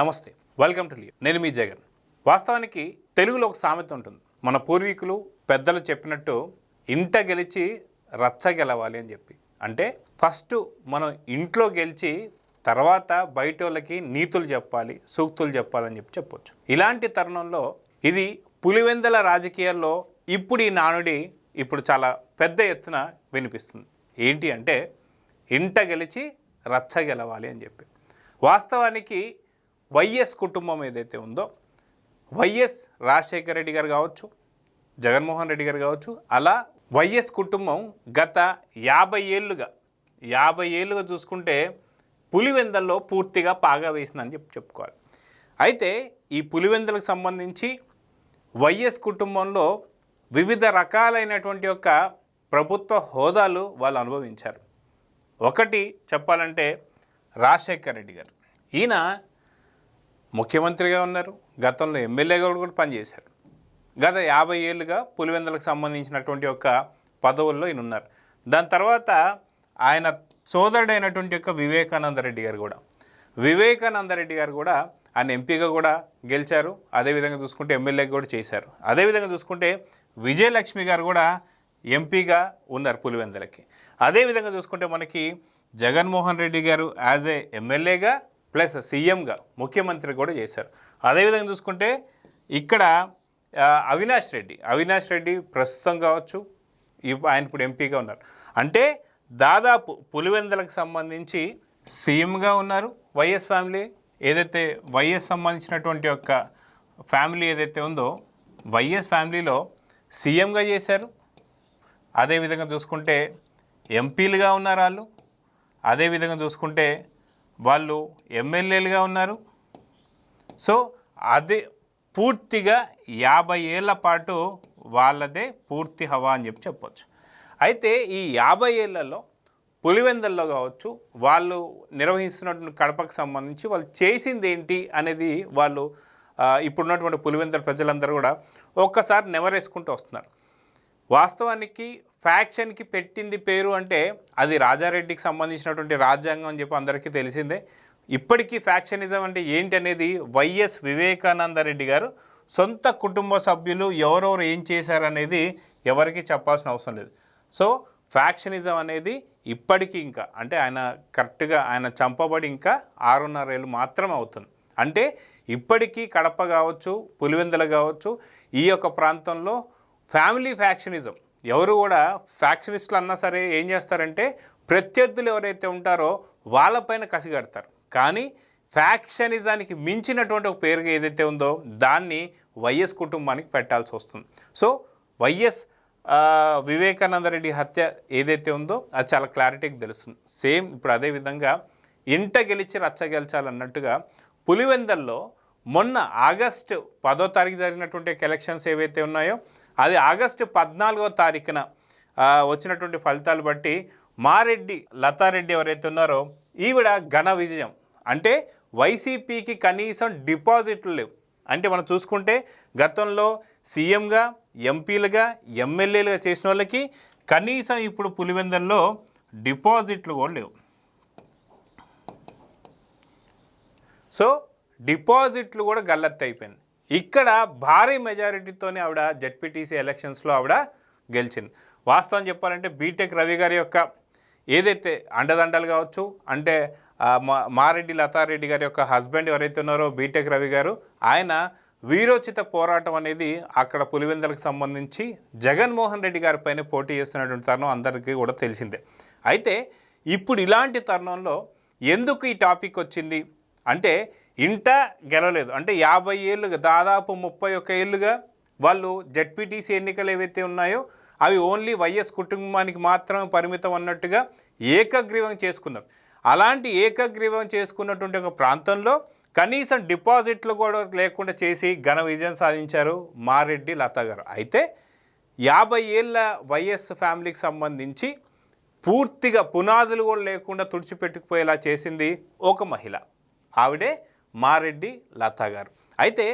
నమస్తే, welcome to Leo. నేను మీ జగన్. వాస్తవానికి తెలుగులో ఒక సామెత ఉంటుంది. మన పూర్వీకులు పెద్దలు చెప్పినట్టు ఇంట గెలిచి రచ్చ గెలవాలి అని చెప్పి. అంటే ఫస్ట్ మనం ఇంట్లో గెలిచి తర్వాత బయట వాళ్ళకి నీతులు చెప్పాలి, సూక్తులు చెప్పాలని చెప్పొచ్చు. ఇలాంటి తరుణంలో ఇది పులివెందుల రాజకీయాల్లో ఇప్పుడు ఈ నానుడి ఇప్పుడు చాలా పెద్ద ఎత్తున వినిపిస్తుంది. ఏంటి అంటే ఇంట గెలిచి రచ్చ గెలవాలి అని చెప్పి. వాస్తవానికి వైఎస్ కుటుంబం ఏదైతే ఉందో, వైఎస్ రాజశేఖర రెడ్డి గారు కావచ్చు, జగన్మోహన్ రెడ్డి గారు కావచ్చు, అలా వైఎస్ కుటుంబం గత 50 ఏళ్ళుగా చూసుకుంటే పులివెందుల్లో పూర్తిగా పాగా వేసిందని చెప్పుకోవాలి. అయితే ఈ పులివెందులకు సంబంధించి వైఎస్ కుటుంబంలో వివిధ రకాలైనటువంటి యొక్క ప్రభుత్వ హోదాలు వాళ్ళు అనుభవించారు. ఒకటి చెప్పాలంటే రాజశేఖర రెడ్డి గారు, ఈయన ముఖ్యమంత్రిగా ఉన్నారు, గతంలో ఎమ్మెల్యేగా కూడా పనిచేశారు. గత 50 ఏళ్ళుగా పులివెందులకు సంబంధించినటువంటి యొక్క పదవుల్లో ఈయన ఉన్నారు. దాని తర్వాత ఆయన సోదరుడైనటువంటి యొక్క వివేకానంద రెడ్డి గారు కూడా ఆయన ఎంపీగా కూడా గెలిచారు. అదేవిధంగా చూసుకుంటే ఎమ్మెల్యేగా కూడా చేశారు. అదేవిధంగా చూసుకుంటే విజయలక్ష్మి గారు కూడా ఎంపీగా ఉన్నారు పులివెందులకి. అదేవిధంగా చూసుకుంటే మనకి జగన్మోహన్ రెడ్డి గారు యాజ్ ఏ ఎమ్మెల్యేగా ప్లస్ సీఎంగా ముఖ్యమంత్రి కూడా చేశారు. అదేవిధంగా చూసుకుంటే ఇక్కడ అవినాష్ రెడ్డి ప్రస్తుతం కావచ్చు, ఆయన ఇప్పుడు ఎంపీగా ఉన్నారు. అంటే దాదాపు పులివెందులకు సంబంధించి సీఎంగా ఉన్నారు వైఎస్ ఫ్యామిలీ. ఏదైతే వైఎస్ సంబంధించినటువంటి యొక్క ఫ్యామిలీ ఏదైతే ఉందో, వైఎస్ ఫ్యామిలీలో సీఎంగా చేశారు. అదేవిధంగా చూసుకుంటే ఎంపీలుగా ఉన్నారు వాళ్ళు. అదేవిధంగా చూసుకుంటే వాళ్ళు ఎమ్మెల్యేలుగా ఉన్నారు. సో అదే పూర్తిగా 50 ఏళ్ల పాటు వాళ్ళదే పూర్తి హవా అని చెప్పొచ్చు. అయితే ఈ 50 ఏళ్లలో పులివెందుల్లో కావచ్చు, వాళ్ళు నిర్వహిస్తున్నటువంటి కడపకు సంబంధించి వాళ్ళు చేసింది ఏంటి అనేది వాళ్ళు ఇప్పుడున్నటువంటి పులివెందుల ప్రజలందరూ కూడా ఒక్కసారి నెమరేసుకుంటూ వస్తున్నారు. వాస్తవానికి ఫ్యాక్షన్కి పెట్టింది పేరు అంటే అది రాజారెడ్డికి సంబంధించినటువంటి రాజ్యాంగం అని చెప్పి అందరికీ తెలిసిందే. ఇప్పటికీ ఫ్యాక్షనిజం అంటే ఏంటి అనేది వైఎస్ వివేకానంద రెడ్డి గారు సొంత కుటుంబ సభ్యులు ఎవరెవరు ఏం చేశారనేది ఎవరికి చెప్పాల్సిన అవసరం లేదు. సో ఫ్యాక్షనిజం అనేది ఇప్పటికీ ఇంకా అంటే ఆయన కరెక్ట్గా ఆయన చంపబడి ఇంకా 6.5 ఏళ్ళు మాత్రమే అవుతుంది. అంటే ఇప్పటికీ కడప కావచ్చు, పులివెందుల కావచ్చు, ఈ యొక్క ప్రాంతంలో ఫ్యామిలీ ఫ్యాక్షనిజం ఎవరు కూడా ఫ్యాక్షనిస్టులు అన్నా సరే ఏం చేస్తారంటే ప్రత్యర్థులు ఎవరైతే ఉంటారో వాళ్ళపైన కసిగడతారు. కానీ ఫ్యాక్షనిజానికి మించినటువంటి ఒక పేరు ఏదైతే ఉందో దాన్ని వైఎస్ కుటుంబానికి పెట్టాల్సి వస్తుంది. సో వైఎస్ వివేకానంద రెడ్డి హత్య ఏదైతే ఉందో అది చాలా క్లారిటీగా తెలుస్తుంది. సేమ్ ఇప్పుడు అదేవిధంగా ఇంట గెలిచి రచ్చ గెలిచాలన్నట్టుగా పులివెందుల్లో మొన్న ఆగస్టు 10వ తారీఖు జరిగినటువంటి ఎలక్షన్స్ ఏవైతే ఉన్నాయో అది ఆగస్టు 14వ తారీఖున వచ్చినటువంటి ఫలితాలు బట్టి మారెడ్డి లతారెడ్డి ఎవరైతే ఉన్నారో ఈవిడ ఘన విజయం. అంటే వైసీపీకి కనీసం డిపాజిట్లు లేవు. అంటే మనం చూసుకుంటే గతంలో సీఎంగా, ఎంపీలుగా, ఎమ్మెల్యేలుగా చేసిన వాళ్ళకి కనీసం ఇప్పుడు పులివెందుల్లో డిపాజిట్లు కూడా లేవు. సో డిపాజిట్లు కూడా గల్లత్తి అయిపోయింది. ఇక్కడ భారీ మెజారిటీతోనే ఆవిడ జెడ్పీటీసీ ఎలక్షన్స్లో ఆవిడ గెలిచింది. వాస్తవం చెప్పాలంటే బీటెక్ రవి గారి యొక్క ఏదైతే అండదండలు కావచ్చు, అంటే మారెడ్డి లతారెడ్డి గారి యొక్క హస్బెండ్ ఎవరైతే ఉన్నారో బీటెక్ రవి గారు, ఆయన వీరోచిత పోరాటం అనేది అక్కడ పులివెందులకు సంబంధించి జగన్మోహన్ రెడ్డి గారి పైన పోటీ చేస్తున్నటువంటి తరుణం అందరికీ కూడా తెలిసిందే. అయితే ఇప్పుడు ఇలాంటి తరుణంలో ఎందుకు ఈ టాపిక్ వచ్చింది అంటే ఇంట గెలవలేదు. అంటే 50 ఏళ్ళుగా దాదాపు 31 ఏళ్ళుగా వాళ్ళు జెడ్పీటీసీ ఎన్నికలు ఏవైతే ఉన్నాయో అవి ఓన్లీ వైఎస్ కుటుంబానికి మాత్రమే పరిమితం అన్నట్టుగా ఏకగ్రీవం చేసుకున్నారు. అలాంటి ఏకగ్రీవం చేసుకున్నటువంటి ఒక ప్రాంతంలో కనీసం డిపాజిట్లు కూడా లేకుండా చేసి ఘన విజయం సాధించారు మారెడ్డి లత గారు. అయితే 50 ఏళ్ళ వైఎస్ ఫ్యామిలీకి సంబంధించి పూర్తిగా పునాదులు కూడా లేకుండా తుడిచిపెట్టుకుపోయేలా చేసింది ఒక మహిళ, ఆవిడే మారెడ్డి లత గారు. అయితే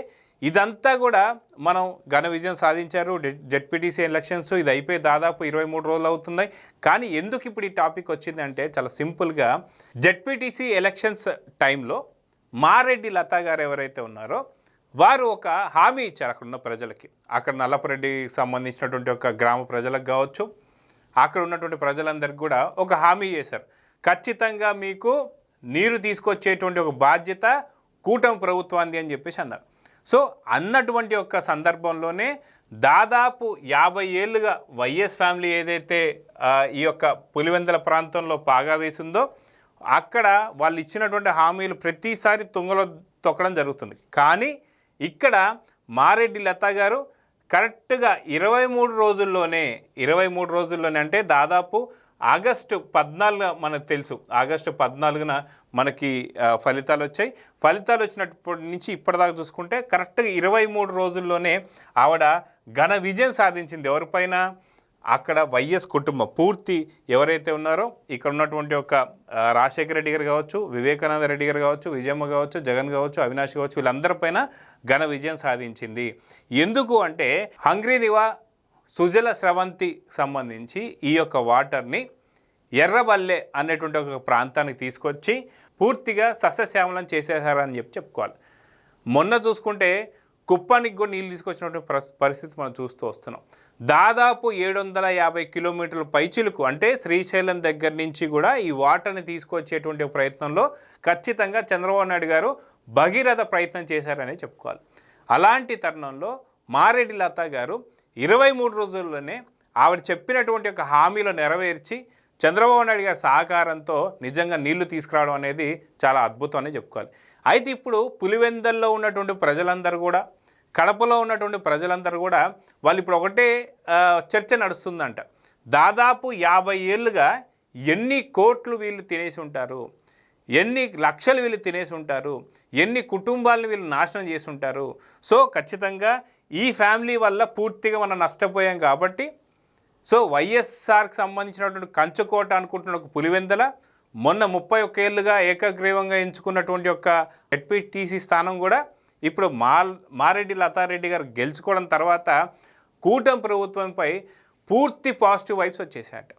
ఇదంతా కూడా మనం ఘన విజయం సాధించారు జెడ్పీటీసీ ఎలక్షన్స్, ఇది అయిపోయి దాదాపు 23 రోజులు అవుతున్నాయి. కానీ ఎందుకు ఇప్పుడు ఈ టాపిక్ వచ్చిందంటే చాలా సింపుల్గా జెడ్పీటీసీ ఎలక్షన్స్ టైంలో మారెడ్డి లతా గారు ఎవరైతే ఉన్నారో వారు ఒక హామీ ఇచ్చారు అక్కడ ఉన్న ప్రజలకి. అక్కడ నల్లపరెడ్డికి సంబంధించినటువంటి ఒక గ్రామ ప్రజలకు కావచ్చు, అక్కడ ఉన్నటువంటి ప్రజలందరికీ కూడా ఒక హామీ చేశారు. ఖచ్చితంగా మీకు నీరు తీసుకొచ్చేటువంటి ఒక బాధ్యత కూటమి ప్రభుత్వాన్ని అని చెప్పేసి అన్నారు. సో అన్నటువంటి ఒక సందర్భంలోనే దాదాపు 50 ఏళ్ళుగా వైఎస్ ఫ్యామిలీ ఏదైతే ఈ యొక్క పులివెందుల ప్రాంతంలో పాగా వేసిందో అక్కడ వాళ్ళు ఇచ్చినటువంటి హామీలు ప్రతిసారి తుంగలో తొక్కడం జరుగుతుంది. కానీ ఇక్కడ మారెడ్డి లతా గారు కరెక్ట్గా 23 రోజుల్లోనే అంటే దాదాపు ఆగస్టు 14 మనకు తెలుసు, ఆగస్టు 14న మనకి ఫలితాలు వచ్చాయి. ఫలితాలు వచ్చినప్పటి నుంచి ఇప్పటిదాకా చూసుకుంటే కరెక్ట్గా 23 రోజుల్లోనే ఆవిడ ఘన విజయం సాధించింది. ఎవరిపైన? అక్కడ వైఎస్ కుటుంబం పూర్తి ఎవరైతే ఉన్నారో ఇక్కడ ఉన్నటువంటి ఒక రాజశేఖర రెడ్డి గారు కావచ్చు, వివేకానంద రెడ్డి గారు కావచ్చు, విజయమ్మ కావచ్చు, జగన్ కావచ్చు, అవినాష్ కావచ్చు, వీళ్ళందరిపైన ఘన విజయం సాధించింది. ఎందుకు అంటే హంగ్రీ నివా సుజల స్రవంతి సంబంధించి ఈ యొక్క వాటర్ని ఎర్రబల్లె అనేటువంటి ఒక ప్రాంతానికి తీసుకొచ్చి పూర్తిగా సస్యశ్యామలం చేసేసారని చెప్పుకోవాలి. మొన్న చూసుకుంటే కుప్పానికి కూడా నీళ్ళు తీసుకొచ్చినటువంటి పరిస్థితి మనం చూస్తూ వస్తున్నాం. దాదాపు 750 కిలోమీటర్ల పైచిలుకు అంటే శ్రీశైలం దగ్గర నుంచి కూడా ఈ వాటర్ని తీసుకొచ్చేటువంటి ప్రయత్నంలో ఖచ్చితంగా చంద్రబాబు నాయుడు గారు భగీరథ ప్రయత్నం చేశారని చెప్పుకోవాలి. అలాంటి తరుణంలో మారెడ్డి లతా గారు 23 రోజుల్లోనే ఆవిడ చెప్పినటువంటి ఒక హామీలు నెరవేర్చి చంద్రబాబు నాయుడు గారి సహకారంతో నిజంగా నీళ్లు తీసుకురావడం అనేది చాలా అద్భుతం అని చెప్పుకోవాలి. అయితే ఇప్పుడు పులివెందల్లో ఉన్నటువంటి ప్రజలందరూ కూడా, కడపలో ఉన్నటువంటి ప్రజలందరూ కూడా వాళ్ళు ఇప్పుడు ఒకటే చర్చ నడుస్తుందంట. దాదాపు 50 ఏళ్ళుగా ఎన్ని కోట్లు వీళ్ళు తినేసి ఉంటారు, ఎన్ని లక్షలు వీళ్ళు తినేసి ఉంటారు, ఎన్ని కుటుంబాలను వీళ్ళు నాశనం చేసి ఉంటారు. సో ఖచ్చితంగా ఈ ఫ్యామిలీ వల్ల పూర్తిగా మనం నష్టపోయాం కాబట్టి సో వైఎస్ఆర్కి సంబంధించినటువంటి కంచుకోట అనుకుంటున్న ఒక పులివెందల మొన్న 31 ఏళ్ళుగా ఏకగ్రీవంగా ఎంచుకున్నటువంటి ఒక జెడ్పీటీసీ స్థానం కూడా ఇప్పుడు మారెడ్డి లతారెడ్డి గారు గెలుచుకోవడం తర్వాత కూటమి ప్రభుత్వంపై పూర్తి పాజిటివ్ వైబ్స్ వచ్చేసాయట.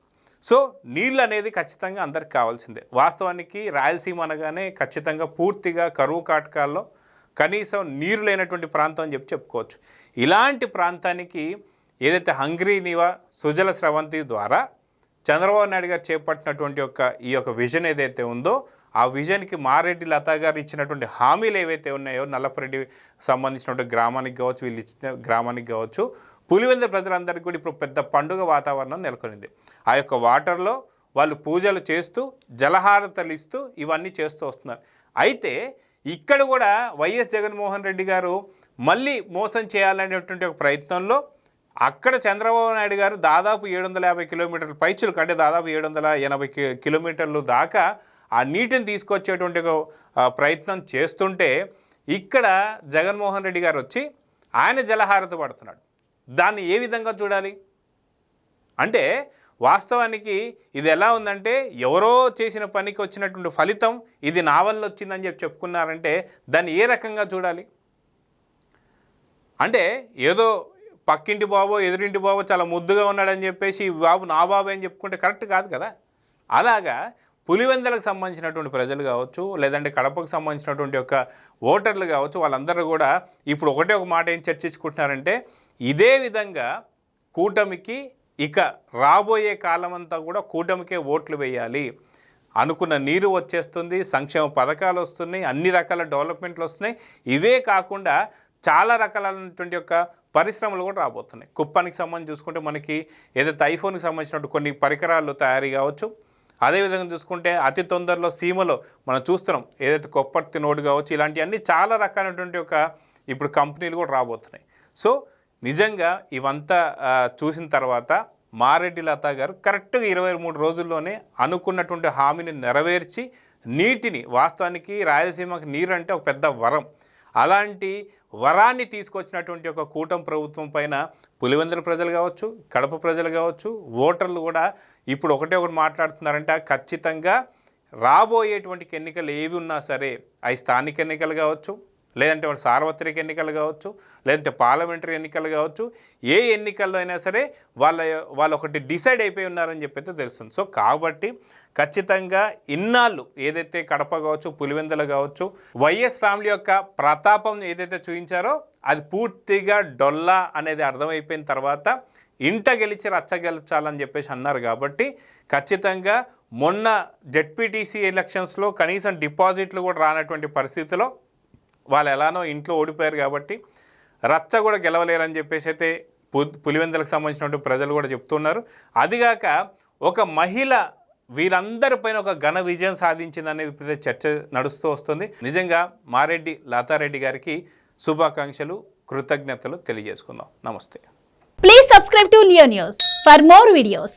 సో నీళ్ళు అనేది ఖచ్చితంగా అందరికి కావాల్సిందే. వాస్తవానికి రాయలసీమ అనగానే ఖచ్చితంగా పూర్తిగా కరువు కాటకాల్లో కనీసం నీరు లేనటువంటి ప్రాంతం అని చెప్పుకోవచ్చు. ఇలాంటి ప్రాంతానికి ఏదైతే హంగ్రీ నివా సుజల స్రవంతి ద్వారా చంద్రబాబు నాయుడు గారు చేపట్టినటువంటి ఈ యొక్క విజన్ ఏదైతే ఉందో ఆ విజన్కి మారెడ్డి లతా గారు ఇచ్చినటువంటి హామీలు ఏవైతే ఉన్నాయో నల్లపరెడ్డి సంబంధించినటువంటి గ్రామానికి కావచ్చు, వీళ్ళు ఇచ్చిన గ్రామానికి కావచ్చు, పులివెందుల ప్రజలందరికీ కూడా ఇప్పుడు పెద్ద పండుగ వాతావరణం నెలకొనింది. ఆ యొక్క వాటర్లో వాళ్ళు పూజలు చేస్తూ జలహారతలు ఇస్తూ ఇవన్నీ చేస్తూ వస్తున్నారు. అయితే ఇక్కడ కూడా వైఎస్ జగన్మోహన్ రెడ్డి గారు మళ్ళీ మోసం చేయాలనేటువంటి ఒక ప్రయత్నంలో అక్కడ చంద్రబాబు నాయుడు గారు దాదాపు 750 కిలోమీటర్ల పైచులకు అంటే దాదాపు 780 కిలోమీటర్లు దాకా ఆ నీటిని తీసుకొచ్చేటువంటి ఒక ప్రయత్నం చేస్తుంటే ఇక్కడ జగన్మోహన్ రెడ్డి గారు వచ్చి ఆయన జలహారత పడుతున్నాడు. దాన్ని ఏ విధంగా చూడాలి అంటే వాస్తవానికి ఇది ఎలా ఉందంటే ఎవరో చేసిన పనికి వచ్చినటువంటి ఫలితం ఇది నా వల్ల వచ్చిందని చెప్పుకున్నారంటే దాన్ని ఏ రకంగా చూడాలి అంటే ఏదో పక్కింటి బాబో ఎదురింటి బాబో చాలా ముద్దుగా ఉన్నాడని చెప్పేసి బాబు నా బాబు అని చెప్పుకుంటే కరెక్ట్ కాదు కదా. అలాగా పులివెందులకు సంబంధించినటువంటి ప్రజలు కావచ్చు, లేదంటే కడపకు సంబంధించినటువంటి ఒక ఓటర్లు కావచ్చు, వాళ్ళందరూ కూడా ఇప్పుడు ఒకటే ఒక మాట ఏం చర్చించుకుంటున్నారంటే ఇదే విధంగా కూటమికి ఇక రాబోయే కాలం అంతా కూడా కూటమికే ఓట్లు వేయాలి, అనుకున్న నీరు వచ్చేస్తుంది, సంక్షేమ పథకాలు వస్తున్నాయి, అన్ని రకాల డెవలప్మెంట్లు వస్తున్నాయి, ఇవే కాకుండా చాలా రకాలైనటువంటి యొక్క పరిశ్రమలు కూడా రాబోతున్నాయి. కుప్పానికి సంబంధించి చూసుకుంటే మనకి ఏదైతే ఐఫోన్కి సంబంధించినట్టు కొన్ని పరికరాలు తయారీ కావచ్చు, అదేవిధంగా చూసుకుంటే అతి తొందరలో సీమలో మనం చూస్తున్నాం ఏదైతే కొప్పర్తి నోటు కావచ్చు, ఇలాంటివన్నీ చాలా రకాలైనటువంటి ఒక ఇప్పుడు కంపెనీలు కూడా రాబోతున్నాయి. సో నిజంగా ఇవంతా చూసిన తర్వాత మారెడ్డి లతా గారు కరెక్ట్గా 23 రోజుల్లోనే అనుకున్నటువంటి హామీని నెరవేర్చి నీటిని వాస్తవానికి రాయలసీమకి నీరు అంటే ఒక పెద్ద వరం, అలాంటి వరాన్ని తీసుకొచ్చినటువంటి ఒక కూటమి ప్రభుత్వం పైన పులివెందుల ప్రజలు కావచ్చు, కడప ప్రజలు కావచ్చు, ఓటర్లు కూడా ఇప్పుడు ఒకటి మాట్లాడుతున్నారంటే ఖచ్చితంగా రాబోయేటువంటి ఎన్నికలు ఏవి ఉన్నా సరే అవి స్థానిక ఎన్నికలు కావచ్చు, లేదంటే సార్వత్రిక ఎన్నికలు కావచ్చు, లేదంటే పార్లమెంటరీ ఎన్నికలు కావచ్చు, ఏ ఎన్నికల్లో అయినా సరే వాళ్ళు ఒకటి డిసైడ్ అయిపోయి ఉన్నారని చెప్పి తెలుస్తుంది. సో కాబట్టి ఖచ్చితంగా ఇన్నాళ్ళు ఏదైతే కడప కావచ్చు, పులివెందుల కావచ్చు, వైఎస్ ఫ్యామిలీ యొక్క ప్రతాపం ఏదైతే చూపించారో అది పూర్తిగా డొల్లా అనేది అర్థమైపోయిన తర్వాత ఇంట గెలిచి రచ్చ గెలిచాలని చెప్పేసి అన్నారు. కాబట్టి ఖచ్చితంగా మొన్న జెడ్పీటీసీ ఎలక్షన్స్లో కనీసం డిపాజిట్లు కూడా రానటువంటి పరిస్థితిలో వాళ్ళు ఎలానో ఇంట్లో ఓడిపోయారు. కాబట్టి రచ్చ కూడా గెలవలేరని చెప్పేసి అయితే పులివెందులకు సంబంధించినటువంటి ప్రజలు కూడా చెప్తున్నారు. అదిగాక ఒక మహిళ వీరందరిపైన ఒక ఘన విజయం సాధించిందనేది చర్చ నడుస్తూ వస్తుంది. నిజంగా మారెడ్డి లతారెడ్డి గారికి శుభాకాంక్షలు, కృతజ్ఞతలు తెలియజేసుకుందాం. నమస్తే. Please subscribe to Leo News for more videos.